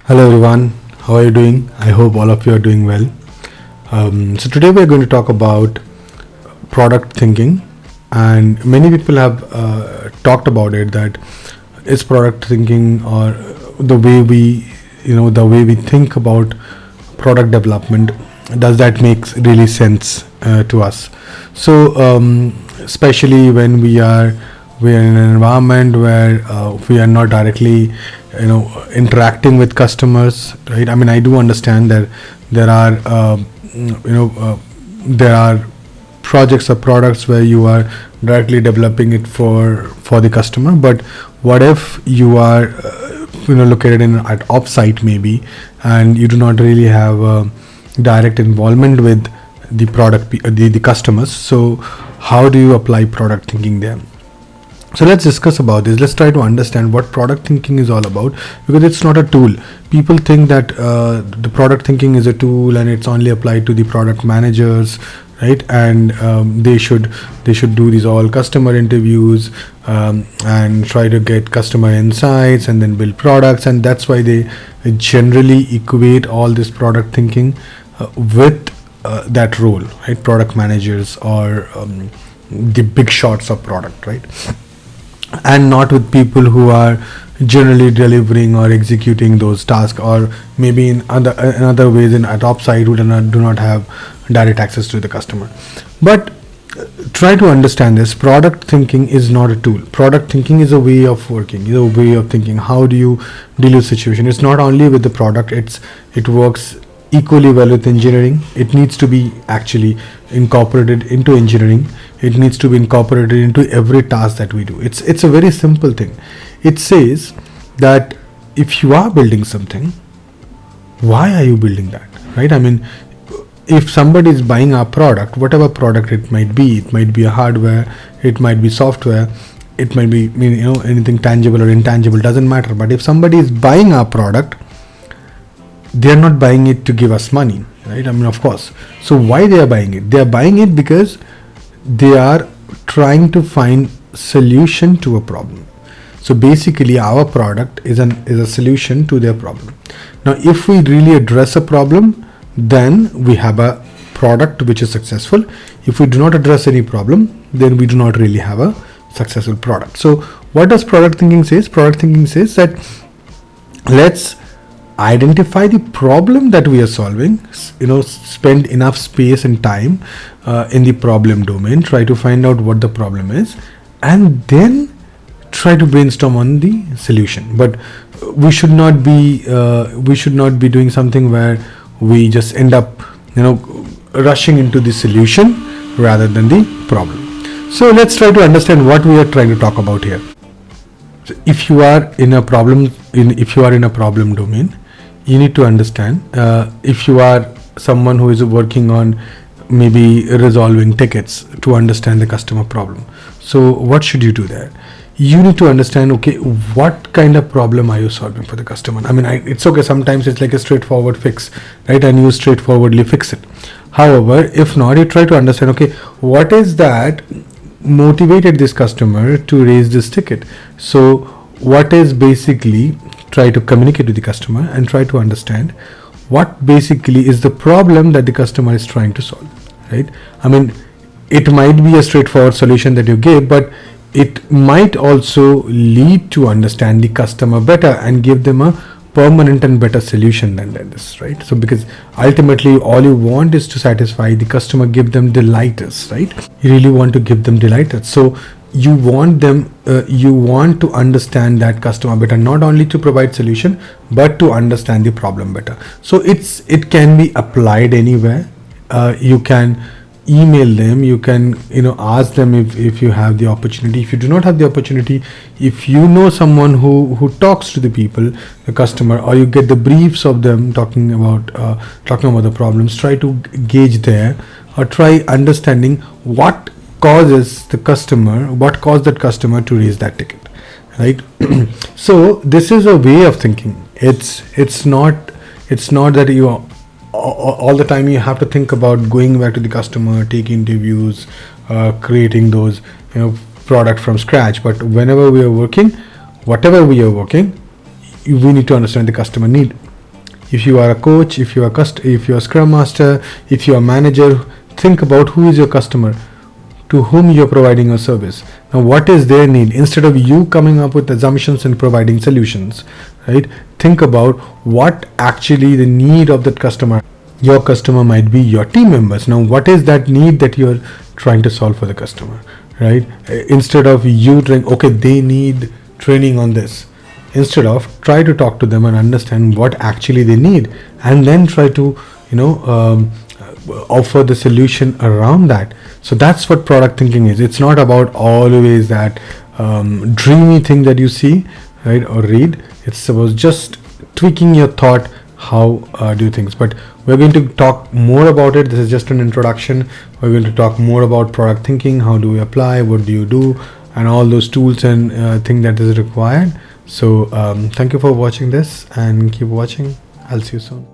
Hello everyone, how are you doing? I hope all of you are doing well. So today we are going to talk about product thinking, and many people have talked about it, that is product thinking or the way we think about product development, does that make really sense to us? So especially when we are in an environment where we are not directly interacting with customers, right? I mean, I do understand that there are there are projects or products where you are directly developing it for the customer, but what if you are located in at offsite maybe, and you do not really have direct involvement with the product the customers? So how do you apply product thinking there? So let's discuss about this. Let's try to understand what product thinking is all about, because it's not a tool. People think that the product thinking is a tool and it's only applied to the product managers, right? And they should do these all customer interviews and try to get customer insights and then build products, and that's why they generally equate all this product thinking with that role, right? Product managers or the big shots of product, right? And not with people who are generally delivering or executing those tasks, or maybe in other ways at offsite who do not have direct access to the customer. But try to understand this. Product thinking is not a tool. Product thinking is a way of working, is a way of thinking. How do you deal with situation? It's not only with the product, it works equally well with engineering. It needs to be actually incorporated into engineering. It needs to be incorporated into every task that we do. It's a very simple thing. It says that if you are building something, why are you building that, right? I mean, if somebody is buying our product, whatever product it might be a hardware, it might be software, it might be anything tangible or intangible, doesn't matter. But if somebody is buying our product, they are not buying it to give us money, right? I mean, of course. So why they are buying it? They are buying it because they are trying to find solution to a problem. So basically our product is a solution to their problem. Now if we really address a problem, then we have a product which is successful. If we do not address any problem, then we do not really have a successful product. So what does product thinking says? Product thinking says that let's identify the problem that we are solving, spend enough space and time in the problem domain, try to find out what the problem is, and then try to brainstorm on the solution. But we should not be doing something where we just end up rushing into the solution rather than the problem. So let's try to understand what we are trying to talk about here. So if you are in a problem domain, you need to understand, if you are someone who is working on maybe resolving tickets, to understand the customer problem. So what should you do there? You need to understand, okay, what kind of problem are you solving for the customer? I mean, it's okay, sometimes it's like a straightforward fix, right? And you straightforwardly fix it. However, if not, you try to understand, okay, what is that motivated this customer to raise this ticket? So what is basically, try to communicate with the customer and try to understand what basically is the problem that the customer is trying to solve, right? I mean, it might be a straightforward solution that you gave, but it might also lead to understand the customer better and give them a permanent and better solution than this, right? So because ultimately all you want is to satisfy the customer, give them delighters, right? You really want to give them delighters. So you want to understand that customer better, not only to provide solution but to understand the problem better. So it can be applied anywhere. You can email them, you can ask them if you have the opportunity. If you do not have the opportunity, if you know someone who talks to the people, the customer, or you get the briefs of them talking about the problems, try to gauge there, or try understanding what caused that customer to raise that ticket, right? So this is a way of thinking. It's not that you are all the time you have to think about going back to the customer, taking interviews, creating those product from scratch. But whenever we are working, whatever we are working, we need to understand the customer need. If you are a coach, if you are if you are scrum master, if you are manager, think about who is your customer, to whom you're providing a service. Now, what is their need? Instead of you coming up with assumptions and providing solutions, right? Think about what actually the need of that customer. Your customer might be your team members. Now, what is that need that you're trying to solve for the customer, right? Instead of you trying, okay, they need training on this. Instead of, try to talk to them and understand what actually they need, and then try to, offer the solution around that. So that's what product thinking is. It's not about always that dreamy thing that you see, right, or read. It's about just tweaking your thought, how do things. But we're going to talk more about it. This is just an introduction. We're going to talk more about product thinking. How do we apply? What do you do? And all those tools and things that is required. So thank you for watching this, and keep watching. I'll see you soon.